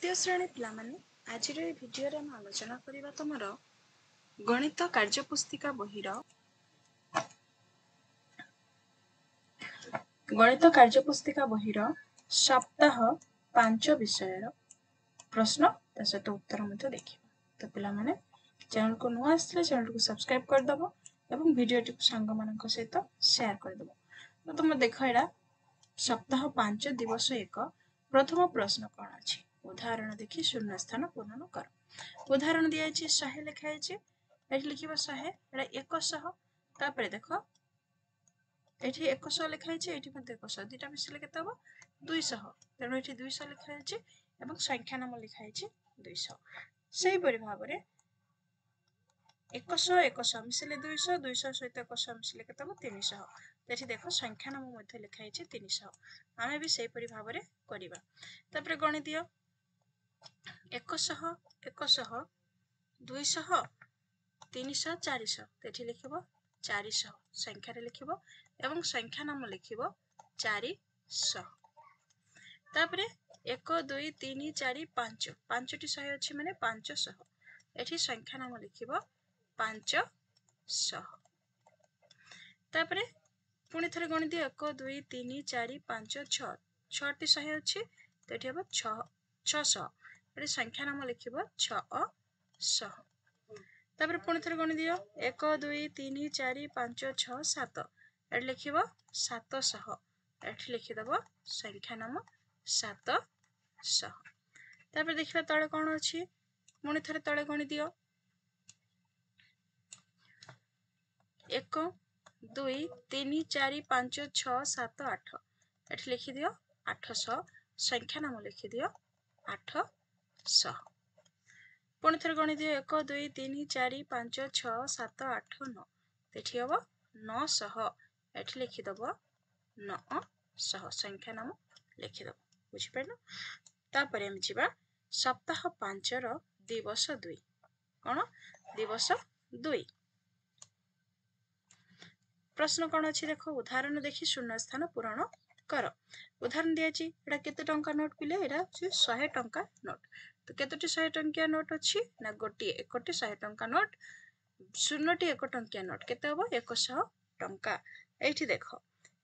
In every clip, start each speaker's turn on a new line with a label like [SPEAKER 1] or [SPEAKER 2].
[SPEAKER 1] तृतीय श्रेणी पिलामाने आजिर ए भिडियोरे हम आलोचना करिबा तमर गणित कार्यपुस्तिका बहिर सप्ताह 5 विषय प्रश्न ता सहित उत्तर मध्य देखिबा। तो पिलामाने चैनल को नुआ आसले चैनल को सब्सक्राइब कर दबो एवं वीडियो टी सांग मानक सहित शेयर कर दबो। तो तुम देख एडा सप्ताह 5 दिवस 1 प्रथम प्रश्न कोन अछि उदाहरण देखि शून्य स्थान पूर्ण कर। उदाहरण दिया अछि 100 लिखा अछि एठी लिखिबा 100 एडा 100 तापर देखो एठी 100 लिखा अछि एठी मध्ये 100 दुटा मिसले केते हो 200 तेनो एठी 200 लिखा अछि एवं संख्या नाम लिखा अछि 200 सेही परि भाबरे 100 100 मिसले 200 200 सहित 100 मिसले केते हो 300 एठी देखो संख्या नाम मध्ये लिखा अछि 300 आमे भी सेही परि भाबरे करिबा। तापर गणि दियो 100 100 200 300 400 एठी लिखिबो 400 संख्या रे लिखिबो एवं संख्या नाम लिखिबो 400। तापरे 1 2 3 4 5 5टी 100 अछि माने 500 एठी संख्या नाम लिखिबो 500। तापरे पुणी थरे गणि दियो 1 2 3 4 5 6 6टी 100 अछि तो एठी हबो 600 एठी संख्या नाम लिखिबो 600। तापर पुणी थरे गणि दियो 1 2 3 4 5 6 7 एठी लिखिबो 700 एठी लिखि दबो संख्या नाम 700। तापर देखिबा तळे कोन अछि पुणी थरे तळे गणि दियो 1 2 3 4 5 6 7 8 एठी लिखि दियो 800 संख्या नाम लिखि दियो 800। पुणी थरे गणि दियो 1 2 3 4 5 6 7 8 9 एठी हबो 900 एठी लिखि दबो 900 संख्या नाम लिखि दबो बुझि परलो। तापर हम जिबा सप्ताह 5 रो दिवस 2 कोन दिवस 2 प्रश्न कोन अछि देखो उदाहरण देखि शून्य स्थान पूर्ण कर। उदाहरण दिया अछि एडा केते टंका नोट पिले एडा 100 टंका नोट तो केतोटी 100 टंकिया नोट अछि ना गोटी एकोटी 100 टंका नोट शून्यटी 1 टंकिया नोट केते हबो 100 टंका। एठी देखो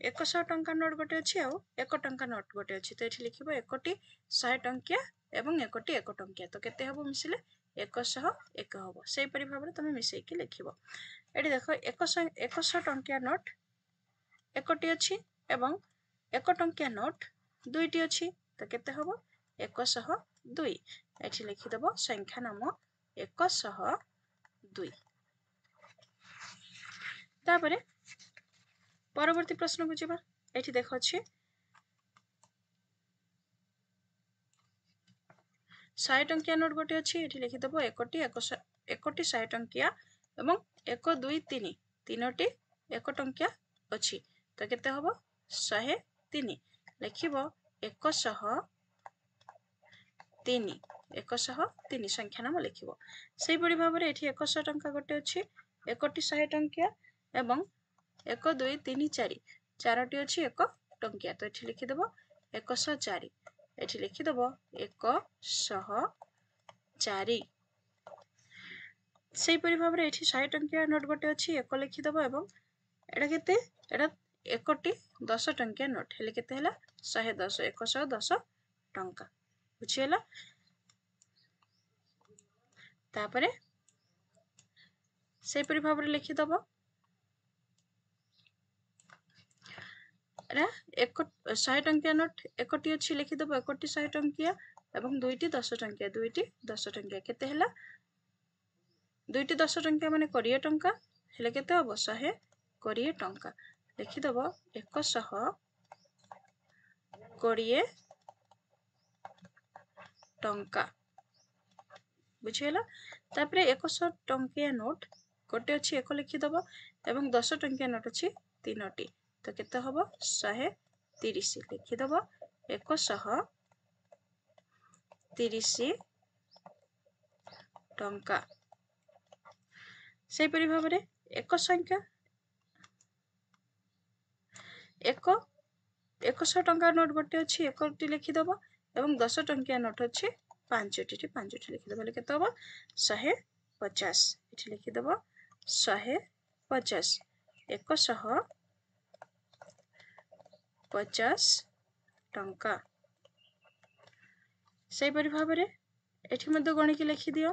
[SPEAKER 1] 100 टंका नोट गोटे अछि आ 1 टंका नोट गोटे अछि तो एठी लिखिबो एकोटी 100 टंकिया एवं एकोटी 1 टंकिया तो केते हबो मिसिले 100 1 हबो सेही परि भाबरे तमे मिसै कि लिखिबो। एठी देखो 100 टंकिया नोट एकोटी अछि एवं 1 टंकिया नोट दुईटी अछि तो केते हबो 102 एठी लिखि दबो संख्या नाम 102। तापरे परवर्ती प्रश्न को जिबा एठी देखो अछि 100 टंकिया नोट गोटे अछि एठी लिखि दबो एकोटी 100 टंकिया एवं 1 2 3 तीनोटी 1 टंकिया अछि तो केते हबो 103 लिखिबो 103 103 संख्या नाम लिखिबो सेही परि भाबरे एठी 100 टंका गोटे अछि एकोटी 100 टंकिया एवं 1 2 3 4 चारोटी अछि 1 टंकिया तो एठी लिखि दबो 104 एठी लिखि दबो 104 सेही परि भाबरे एठी 100 टंकिया नोट गोटे अछि 1 लिखि दबो एवं एडा केते एडा एकोटी 10 टंकिया नोट हेले केते हला 110 110 टंका बुझियला। तापरे सेही परि भाबरे लिखि दबो एडा 100 टंकिया नोट एकोटी अछि लिखि दबो एकोटी 100 टंकिया एवं दुईटी 10 टंकिया दुईटी 10 टंकिया केते हला दुईटी 10 टंकिया माने 20 टंका हेले केते हबो 120 टंका लिखि दबो 120 टंका बुझियला। तापरे 100 टंकिया नोट गोटे अछि 1 लिखि दबो एवं 10 टंकिया नोट अछि तीनोटी तो केते हबो 130 लिखि दबो 130 टंका। सेही परि भाबरे एक संख्या 100 टंका नोट गोटे अछि 1टी लिखि दबो एवं 10 टंकिया नोट अछि ପାଞ୍ଚଟି লিଖିଦେବ ହେଲେ କେତେ ହେବ 150 ଏଠି লিখিଦେବ 150 150 ଟଙ୍କା। ସେହିପରି ଭାବରେ ଏଠି ମଧ୍ୟ ଗଣିକି ଲେଖିଦିଅ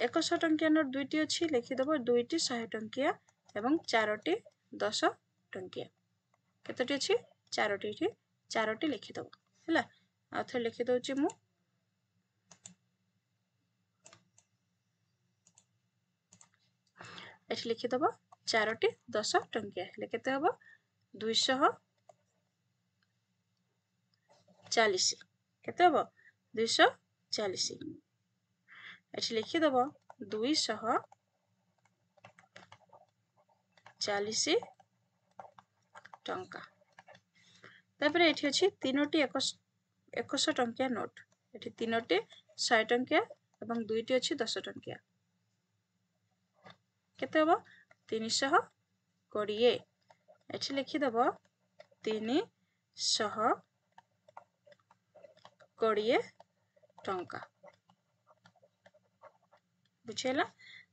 [SPEAKER 1] 100 ଟଙ୍କିଆ ନୋଟ ଦୁଇଟି ଅଛି ଲେଖିଦେବ ଦୁଇଟି 100 ଟଙ୍କିଆ ଏବଂ ଚାରୋଟି 10 ଟଙ୍କିଆ। କେତୋଟି ଅଛି ଚାରୋଟି ଏଠି ଚାରୋଟି ଲେଖିଦେବ ହେଲା। ଆଉ ଥରେ ଲେଖିଦେଉଛି ମୁଁ ଏଠି ଲେଖିଦେବ ଚାରୋଟି 10 ଟଙ୍କିଆ ହେଲେ କେତେ ହେବ 240 କେତେ ହେବ 240 ଏଠି ଲିଖିଦେବ 240 ଟଙ୍କା। ତାପରେ ଏଠି ଅଛି ତିନୋଟି 100 ଟଙ୍କିଆ ନୋଟ ଏଠି ତିନୋଟି 100 ଟଙ୍କିଆ ଏବଂ ଦୁଇଟି ଅଛି 10 ଟଙ୍କିଆ କେତେ ହେବ 320 ଏଠି ଲିଖିଦେବ 320 ଟଙ୍କା ବୁଝିହେଲା।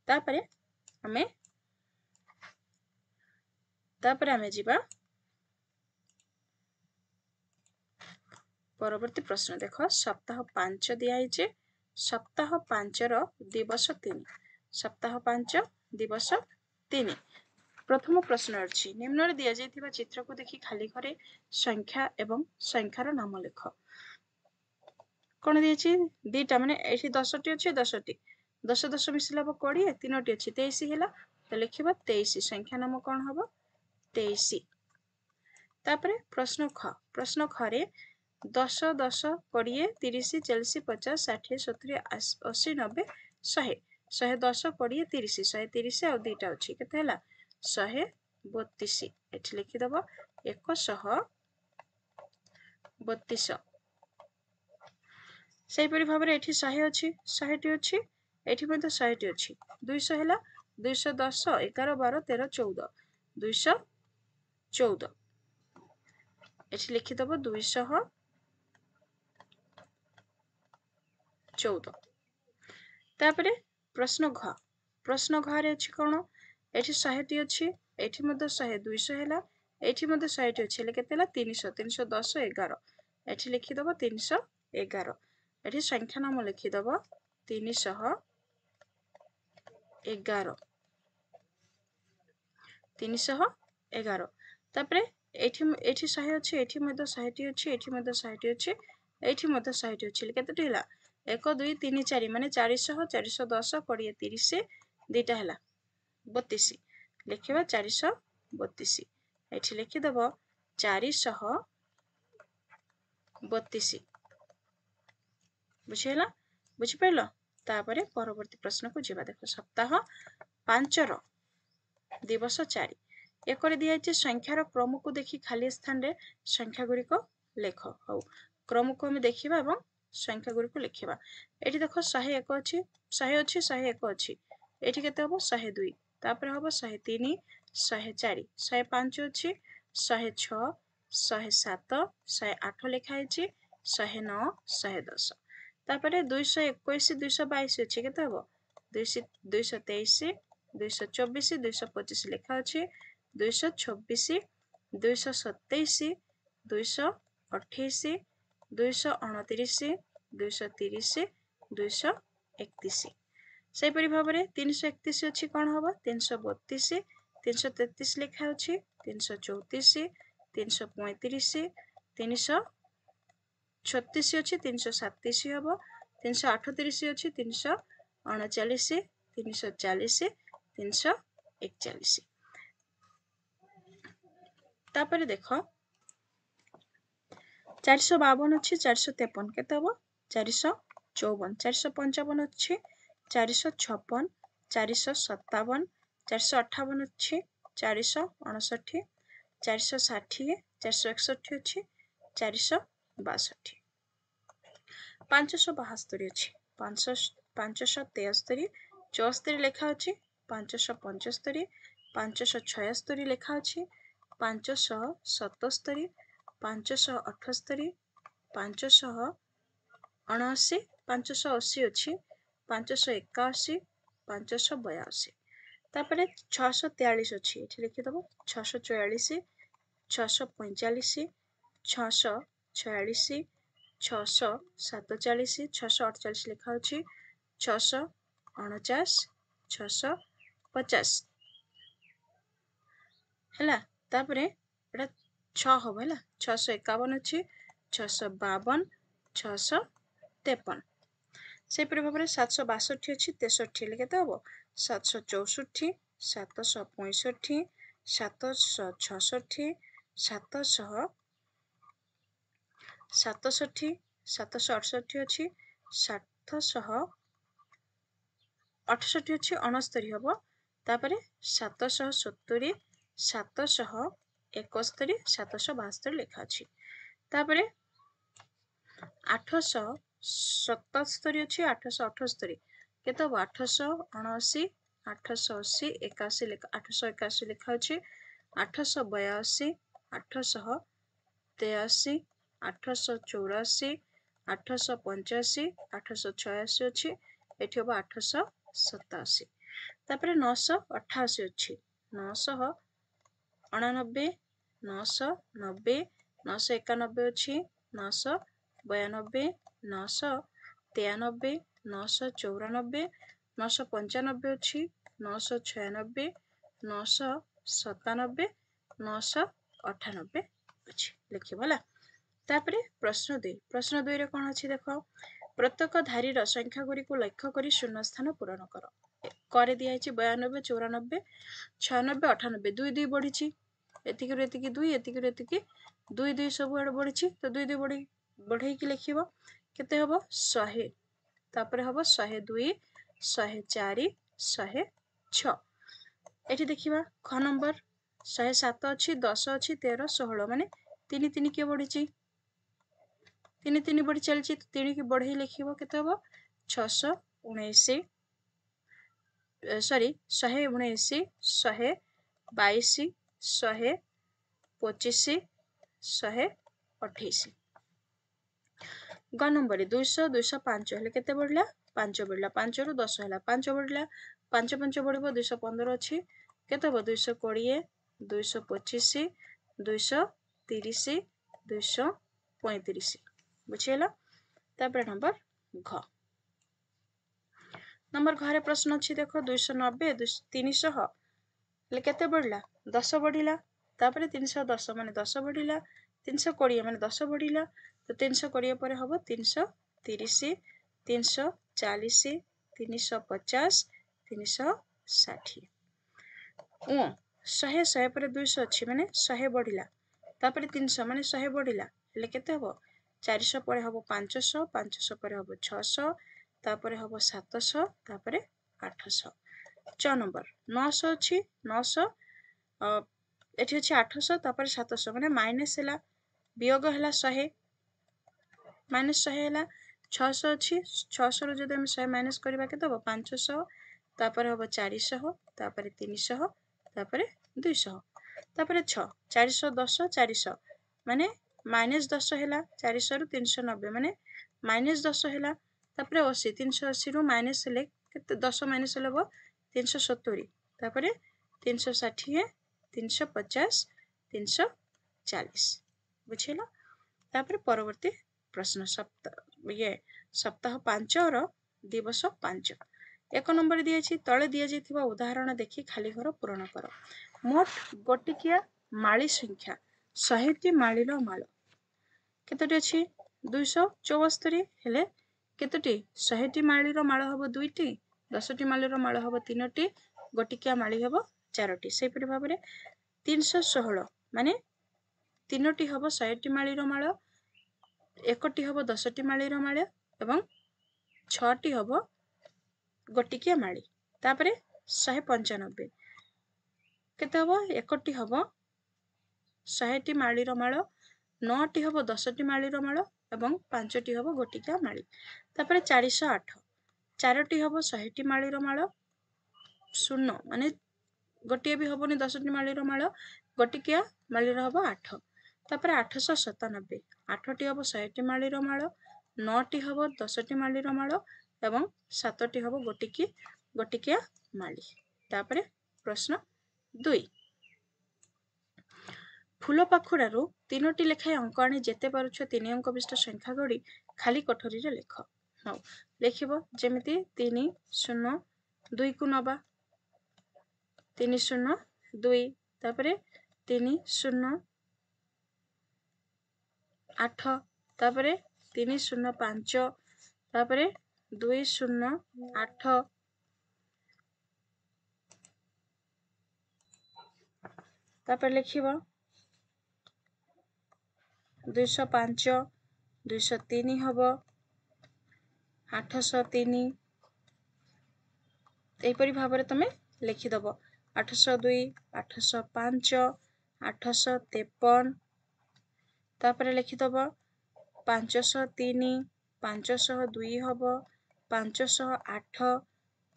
[SPEAKER 1] ତାପରେ ଆମେ ଯିବା ପରବର୍ତ୍ତୀ ପ୍ରଶ୍ନ। ଦେଖ ସପ୍ତାହ 5 ଦିଆହେଇଛି ସପ୍ତାହ 5ର ଦିବସ 3 ସପ୍ତାହ 5 ଦିବସ 3 ପ୍ରଥମ ପ୍ରଶ୍ନ ଅଛି ନିମ୍ନରେ ଦିଆଯାଇଥିବା ଚିତ୍ରକୁ ଦେଖି ଖାଲି ଘରେ ସଂଖ୍ୟା ଏବଂ ସଂଖ୍ୟାର ନାମ ଲେଖ। କଣ ଦିଆଯାଇଛି ଦିଟା ମାନେ ଏଠି 10ଟି ଅଛି 10ଟି 10 10 ମିଶିଲା ହେବ 20 ତିନୋଟି ଅଛି 23 ହେଲା ତ ଲେଖିବା 23 ସଂଖ୍ୟା ନାମ କଣ ହେବ 23। ତାପରେ ପ୍ରଶ୍ନ ଖରେ 10 10 20 30 40 50 60 70 80 90 100 110 20 30 130 ଆଉ ଦୁଇଟା ଅଛି କେତେ ହେଲା 132 ଏଠି ଲେଖିଦେବ 132। ସେହିପରି ଭାବରେ ଏଠି 100 ଅଛି 100ଟି ଅଛି ଏଠି ମଧ୍ୟ 100ଟି ଅଛି 200 ହେଲା 210 11 12 13 14 214 ଏଠି ଲେଖିଦେବ 214। ତାପରେ ପ୍ରଶ୍ନ ଘରେ ଅଛି କଣ ଏଠି 100ଟି ଅଛି ଏଠି ମଧ୍ୟ 100 200 ହେଲା ଏଠି ମଧ୍ୟ 100ଟି ଅଛି ହେଲେ କେତେ ହେଲା 300 310 11 ଏଠି ଲେଖିଦେବ 311 ଏଠି ସଂଖ୍ୟା ନାମ ଲେଖିଦେବ 311। ତାପରେ ଏଠି 100 ଅଛି ଏଠି ମଧ୍ୟ 100ଟି ଅଛି ଏଠି ମଧ୍ୟ 100ଟି ଅଛି ଏଠି ମଧ୍ୟ 100ଟି ଅଛି ହେଲେ କେତେଟି ହେଲା 1 2 3 4 ମାନେ 400 410 20 30 ଦୁଇଟା ହେଲା 32 ଲେଖିବା 432 ଏଠି ଲେଖିଦେବ 432 ବୁଝିହେଲା ବୁଝିପାରିଲ। ତାପରେ ପରବର୍ତ୍ତୀ ପ୍ରଶ୍ନକୁ ଯିବା। ଦେଖ ସପ୍ତାହ 5ର ଦିବସ 4 ଏକରେ ଦିଆଯାଇଛି ସଂଖ୍ୟାର କ୍ରମକୁ ଦେଖି ଖାଲି ସ୍ଥାନରେ ସଂଖ୍ୟା ଗୁଡ଼ିକ ଲେଖ। ହଉ କ୍ରମକୁ ଆମେ ଦେଖିବା ଏବଂ ସଂଖ୍ୟା ଗୁଡ଼ିକୁ ଲେଖିବା। ଏଠି ଦେଖ 101 ଅଛି 100 ଅଛି 101 ଅଛି ଏଠି କେତେ ହେବ 102 ତାପରେ ହେବ 103 104 105 ଅଛି 106 107 108 ଲେଖା ହେଇଛି 109 110 ତାପରେ 221 222 ଅଛି କେତେ ହେବ 223 224 225 ଲେଖା ଅଛି 226 227 228 229 230 231 ସେହିପରି ଭାବରେ 331 ଅଛି କଣ ହେବ 332 333 ଲେଖା ଅଛି 334 335 336 ଅଛି 337 ହେବ 338 ଅଛି 339 340 341। ତାପରେ ଦେଖ 452 ଅଛି 453 କେତେ ହେବ 454 455 ଅଛି 456 457 458 ଅଛି 459 460 461 ଅଛି 462 572 ଅଛି 573 74 ଲେଖା ଅଛି 575 576 ଲେଖା ଅଛି 577 578 579 580 ଅଛି 581 582 ତାପରେ 643 ଅଛି ଏଠି ଲେଖିଦେବ 644 645 646 647 648 ଲେଖା ଅଛି 649 650 ହେଲା ତାପରେ ଏଟା 6 ହବ ହେଲା 651 ଅଛି 652 653 ସେପରି ଭାବରେ 762 ଅଛି 63 ହେଲେ କେତେ ହବ 764 765 766 767 768 ଅଛି 768 ଅଛି 69 ହବ ତାପରେ 770 771 772 ଲେଖା ଅଛି ତାପରେ 877 ଅଛି 878 କେତେ ହବ 879 880 81 ଲେଖା 881 ଲେଖା ଅଛି 882 883 884 885 886 ଅଛି ଏଠି ହବ 887 ତାପରେ 988 ଅଛି 999 990 991 ଅଛି 992 993 994 995 ଅଛି 996 997 998 ଅଛି ଲେଖିବ ହେଲା ତାପରେ ପ୍ରଶ୍ନ 2 ରେ କ'ଣ ଅଛି ଦେଖ ପ୍ରତ୍ୟେକ ଧାରୀର ସଂଖ୍ୟା ଗୁଡ଼ିକୁ ଲକ୍ଷ୍ୟ କରି ଶୂନ୍ୟ ସ୍ଥାନ ପୂରଣ କର করে ଦିଆହେଇଛି 92 94 96 98 2 2 ବଢିଛି ଏତିକିରୁ ଏତିକି 2 ଏତିକିରୁ ଏତିକି 2 2 ସବୁଆଡେ ବଢିଛି ତ 2 2 ବଢେଇକି ଲେଖିବ କେତେ ହବ 100 ତାପରେ ହବ 102 104 106 ଏଠି ଦେଖିବା খ ନମ୍ବର 107 ଅଛି 10 ଅଛି 13 16 ମାନେ 3 3 କିଏ ବଢିଛି 3 3 ବଢି ଚାଲିଛି 3 କି ବଢେଇ ଲେଖିବ କେତେ ହବ 619 ସରି 119 122 125 128 ଗ ନମ୍ବର 200 205 ହେଲେ କେତେ ବଢିଲା 5 ବଢିଲା 5 ରୁ 10 ହେଲା 5 ବଢିଲା 5 5 ବଢିବ 215 ଅଛି କେତେ ହବ 220 225 230 235 ବୁଝିହେଲା ତାପରେ ନମ୍ବର ଘ नंबर घरे प्रश्न अच्छी देख 290 300 हेले केते बढ़ला 10 बढ़िला तापर 310 माने 10 बढ़िला 320 माने 10 बढ़िला तो 320 पर हम 330 340 350 360 100 100 पर 200 अच्छी माने 100 बढ़िला तापर 300 माने 100 बढ़िला हेले केते हबो 400 पर हम 500 500 पर हम 600 तापर हम 700 तापर 800 6 नंबर 900 अच्छी 900 एठी अच्छी 800 तापर 700 माने माइनस हैला वियोग हैला 100 माइनस 100 हैला 600 अच्छी 600 रो जदि हम 100 माइनस करबा के दबो 500 तापर हम 400 तापर 300 तापर 200 तापर 6 410 400 माने माइनस 10 हैला 400 रो 390 माने माइनस 10 हैला तापर 80 380 रो माइनस हेले केते 10 माइनस हेले 370 तापर 360 350 340 बुझिला तापर परवर्ती प्रश्न सप्ताह 5 रो दिवस 5 एक नंबर दिया छी तळे दिया जेथिबा उदाहरण देखि खाली घर पूर्ण कर मोट गोटिकिया माळी संख्या 100 टी माळीर माळ केतटी अछि 274 हेले केतटी 100 टी माळीर माळ हबो 2 टी 10 टी माळीर माळ हबो 3 टी गोटिकिया माळी हबो 4 टी सेहि परि भाबरे 316 माने 3 टी हबो 100 टी माळीर माळ 1 टी हबो 10 टी माळीर माळ एवं 6 टी हबो गोटिकिया माळी तापरे 195 केते हबो 1 टी हबो 100 टी माळीर माळ 9 टी हबो 10 टी माळीर माळ एवं 5 टी हबो गोटिकिया माळी तापरे 408 4 टी हबो 100 टी माळीर माळ 0 माने गोटिए भी हबोनी 10 टी माळीर माळ गोटिकिया माळीर हबो 8 तापरे 897 8 टी हबो 100 टी माळीर माळ 9ଟି हब 10टी मालीर माल एवं 7टी हब गोटिकिया माली। तापरे प्रश्न 2 फूल पाखुड़ारू 3टी लेखाएं अंक आनी जेते पारुछ 3 अंक विशिष्ट संख्या गढ़ी खाली कोठरी रे लेख। हौ लेखिबो जेमिति 3 0 2 को नबा 3 0 2 तापरे 3 0 8 तापरे 3 0 5 तापरे 2 0 8 तापर लिखिबो 205 203 हबो 803 एपरि भाबरे तमे लिखि दबो 802 805 853 तापर लिखि दबो 503 502 हबो 508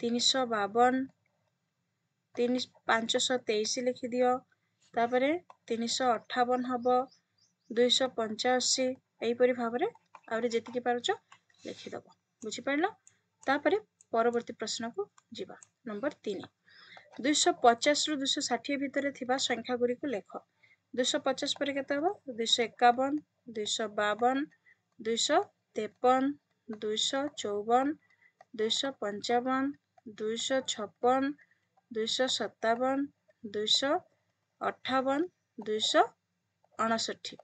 [SPEAKER 1] 352 523 लिखि दियो तापर 358 हबो 285 एपरि भाबरे आउरे जेतिके पारुछ लिखि दबो बुझि पाइलो। तापर परवर्ती प्रश्न को जीवा नंबर 3 250 रु 260 भितरे थिबा संख्या गुरी को लेख। 250 पर केते हबो 251 252 253 254 255 256 257 258 259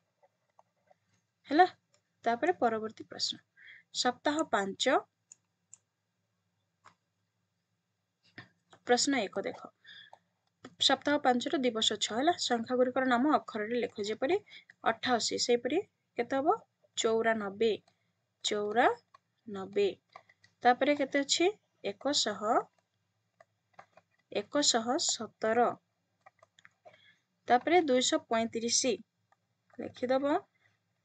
[SPEAKER 1] हैला। तापर परवर्ती प्रश्न सप्ताह 5 प्रश्न 1 देख सप्ताह 5 रो दिवस 6 हैला संख्या गुरिकर नाम अक्षर रे लेख जेपरि 88 सेपरि केते हबो 94 94 तापर केते अछि 100 117 तापर 235 लिखि दबो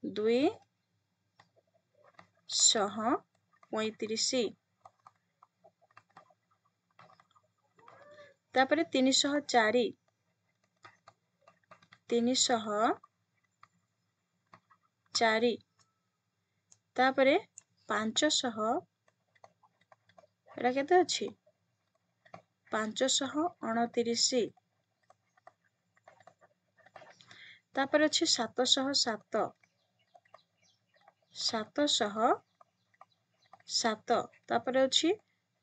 [SPEAKER 1] 235 तापर 304 तापर 500 एटा केते अछि 529 तापर अछि 707 707 तापर अछि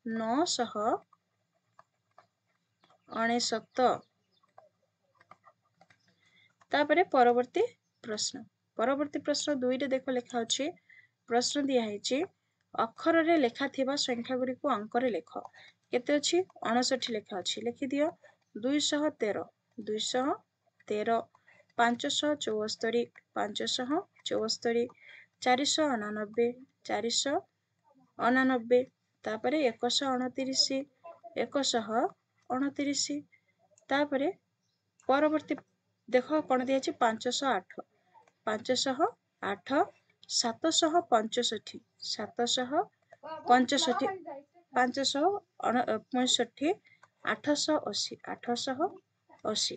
[SPEAKER 1] 969 तापर परवर्ती प्रश्न 2 रे देखो लेखा अछि प्रश्न दिया हैछि अक्षर रे लेखा थिबा संख्या गुरी को अंक रे लेख केते अछि 59 लेखा अछि लिखि दियो 213 574 574 499 499 तापर 129 129 तापर परवर्ती देखो कोन दिया अछि 508 508 765 765 565 880 880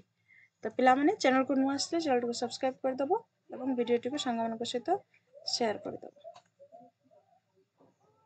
[SPEAKER 1] तो पिला माने चैनल को नुआ आसले चैनल को सब्सक्राइब कर दबो एवं वीडियो को संग सहित शेयर कर दबो।